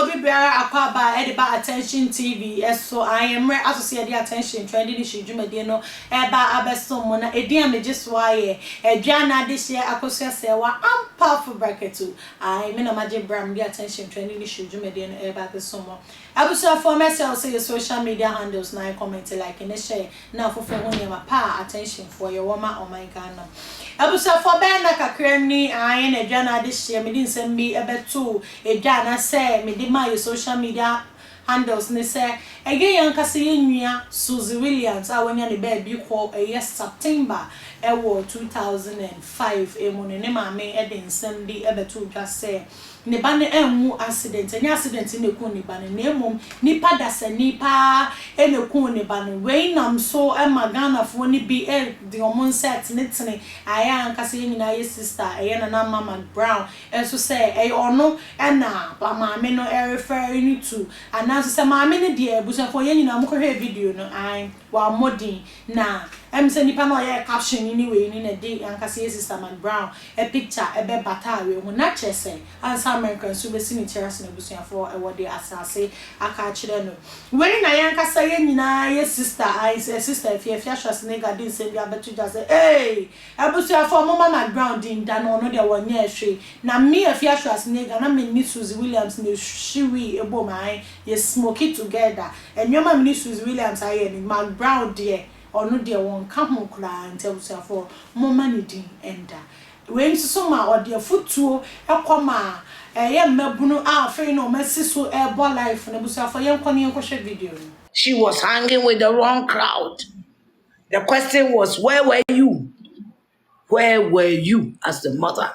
Obi Biara Akwaba Ediba Attention TV. So I am associated attention trending issue Jumadi no Eba Abeso Mona Edia me just why Jana this year Akosia Sewa I'm powerful bracket too. I mean a magic bram the attention trending issue Jumadi no Eba Besomo. I will say for myself say your social media handles now comment like and share now for my pa attention for your woman or my Ghana. I will say for Ben Kremni I and a Jana this year me didn't send me a bet too a Jana say me did my social media handles ne say again young Cassinia Suzzy Williams I went on the bed you call a yes September 2005 a morning me Edin Sunday ever two just say ne bane emu accident any accident in the ku ne bane na emom nipa dasa nipa eneku ne bane we nam so e magana fo ni bi e de omon set ne tene aya ankase nyina ye sister eye na na mama Brown enso say e ono e na ba maame no e refer you to ananso say maame ne de ebusa fo ye nyina mo hwe video no ai wa modin na say nipa no ye caption anyway ni na de ankase ye sister Mcbrown a picture e be bata we ho na chese ansa American so be sini terrace na busuya for e wode asase aka kire no we na yankasa ye nyina ye sister I say sister Afia Schwar ne ga din sem bia betu ja say eh abusuya for mama Mcbrown din da no no de wonye ehwe na me Afia Schwar ne ga na me ni Suzzy Williams ne shiwi ebo mai ye smoke it together enwema me ni Suzzy Williams aye ni Mcbrown de ono de won ka ho kra ntebusuya for mama ni din enda we nso ma ode futuo ekoma mebunu afei no mesi so airborne life na busuafo yenkone yenkwohwe video. She was hanging with the wrong crowd. The question was, where were you? Where were you as the mother?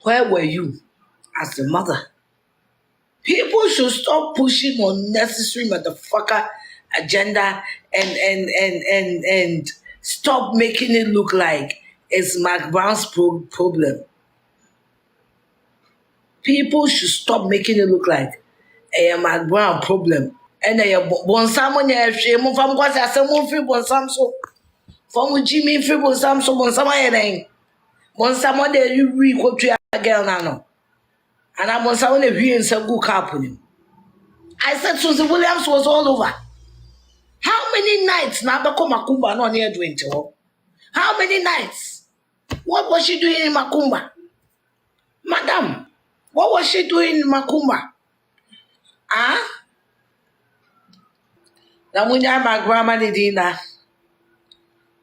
Where were you as the mother? People should stop pushing unnecessary motherfucker agenda and stop making it look like it's Mcbrown's problem. People should stop making it look like a Mcbrown problem. And a bonsam on your shame from what I said, one free bonsam so. From Jimmy free bonsam so bonsam I bonsam on there you read what you are girl now. And I'm on some of the and some good company. I said Suzzy Williams was all over. How many nights now become Makumba no near doing to? How many nights? What was she doing in Makumba? Madam, what was she doing in Makumba? Ah? Na munya Mcbrown manidina.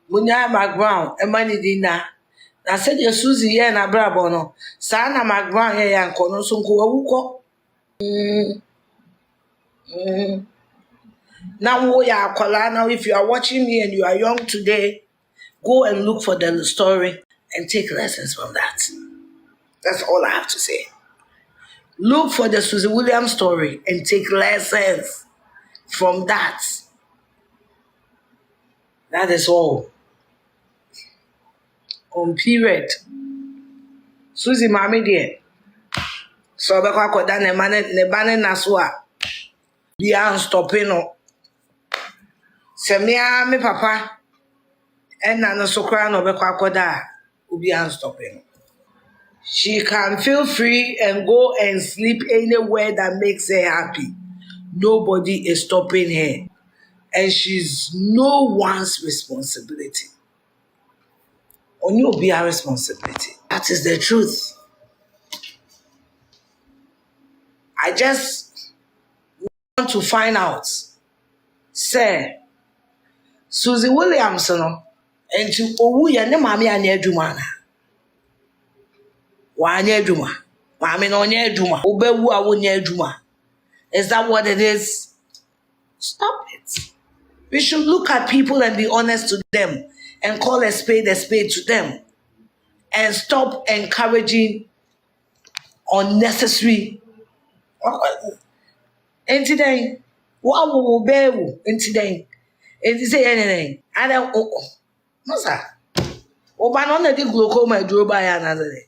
Munya Mcbrown manidina. Na said your Suzzy ye na brabo no. Sa na Mcbrown ye yanko no so nko awuko. Now we are akwala. Now if you are watching me and you are young today, go and look for the story and take lessons from that. That's all I have to say. Look for the Suzzy Williams story and take lessons from that. That is all. On period. Suzzy mami dear. So be kwa koda ne bane naswa. Be unstopping no. Se me papa. And na no sokra no be kwa koda. Be unstopping. She can feel free and go and sleep anywhere that makes her happy. Nobody is stopping her. And she's no one's responsibility. Only will be our responsibility. That is the truth. I just want to find out. Say, Suzzy Williams, no, and to owu ya ne mami anya adwuma na. Wa anya adwuma. Mami no anya adwuma. Obewu a wonya adwuma. Is that what it is? Stop it. We should look at people and be honest to them and call a spade to them and stop encouraging unnecessary. Incident. What will be incident? It is anything. I don't no sir. Oba no na di glaucoma duro by another day.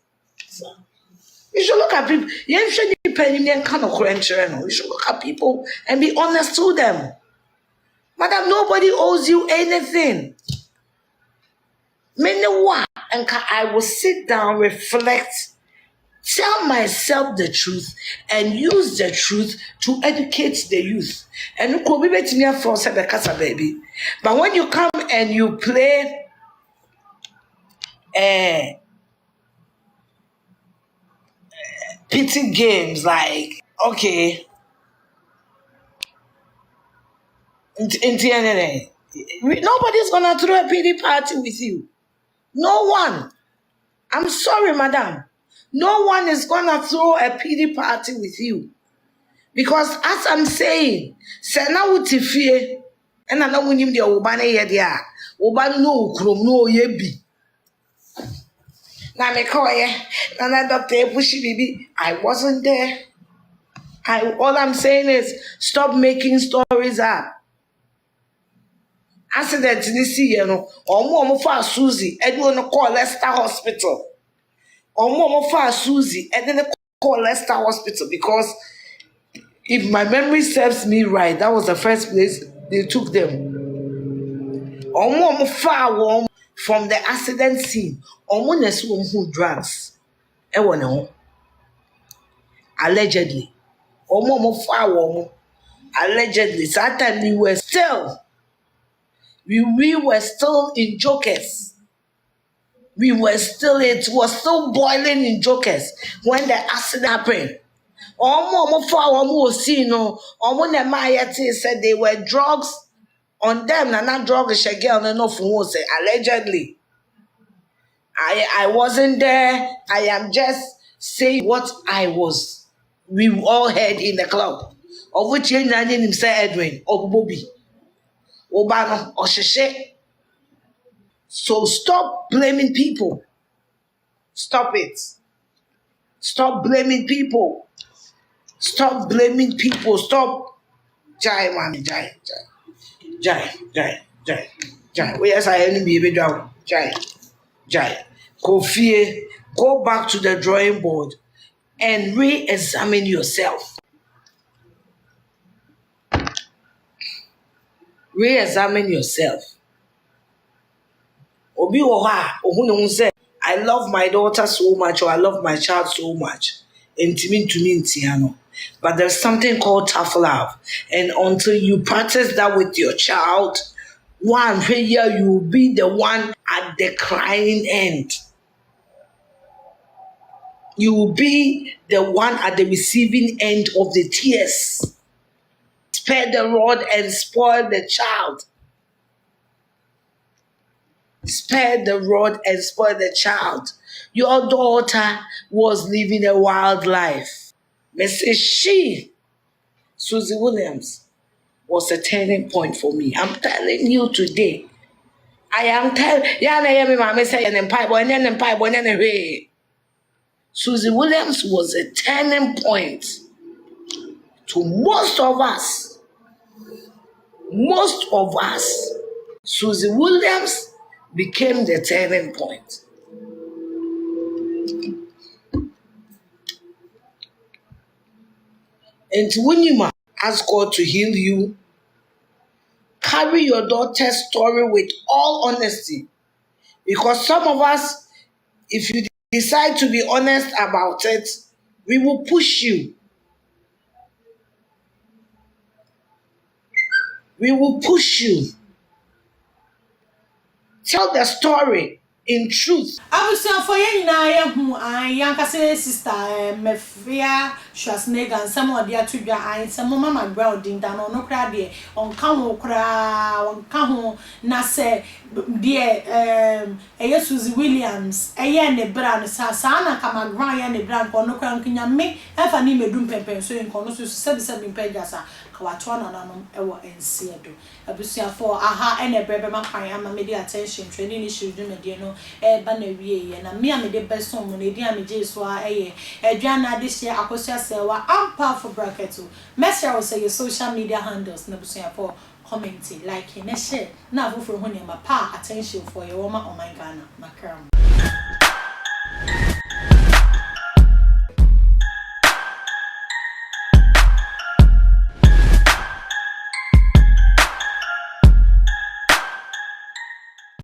You should look at people. You should depend on kind of no. You should look at people and be honest to them. Madam, nobody owes you anything. Many one, and I will sit down, reflect, tell myself the truth and use the truth to educate the youth. And could be better me for casa baby. But when you come and you play pity games like okay, nobody's gonna throw a pity party with you. No one. I'm sorry, madam. No one is gonna throw a pity party with you. Because as I'm saying, Sena Wutifie, and I know when you the Obana Yadia, Oban no krum no yebi. Na me koye, na doctor pushi bibi. I wasn't there. All I'm saying is stop making stories up. Accident in this year, no, or more for Suzzy, and you want to call Leicester Hospital. Or more for Suzzy, and then call Leicester Hospital because if my memory serves me right, that was the first place they took them. Or more far warm from the accident scene. Or more who drugs. Allegedly. Or more far warm. Allegedly. So that time we were still in jokers. It was still boiling in jokers when the accident happened. Said they were drugs on them, and not drugs allegedly. I wasn't there. I am just saying what we all heard in the club. Of which you him say Edwin, or Bobby, Obano, or Sheshe. So stop blaming people. Stop it. Stop blaming people. Stop blaming people. Stop. Jai, man. Jai. Oh, yes, I only be able to. Jai. Kofi, go back to the drawing board and re-examine yourself. Re-examine yourself. Obi Oha, Ohun said, I love my daughter so much, or I love my child so much. But there's something called tough love. And until you practice that with your child, one year you will be the one at the crying end. You will be the one at the receiving end of the tears. Spare the rod and spoil the child. Spare the rod and spoil the child. Your daughter was living a wild life. She, Suzzy Williams, was a turning point for me. I'm telling you today. I am telling you. Suzzy Williams was a turning point to most of us. Most of us. Suzzy Williams became the turning point. And when you ask God to heal you, carry your daughter's story with all honesty. Because some of us, if you decide to be honest about it, we will push you. We will push you. Tell the story in truth. I was saying for you now, I say sister Mcbrown-Afia Schwar and some of the Tvgh and some mama Mcbrown down on no crowd there on Kaho na say dear Suzzy Williams Mcbrown Sana Mcbrown Mcbrown on no crown can me if I need me doom pepper so in Conosus 77 pages. Kawatona nanom ewo ensie do abusuafo aha ene brebe makwan ama media attention training issue do medie no ba na wie ye na me amede besom no edi ameje so a edwana de hye akosua sewa ampa for bracket o message will say your social media handles na abusuafo commenting like na share na afoforo ho ne ma pa attention for your woman on my Ghana makram.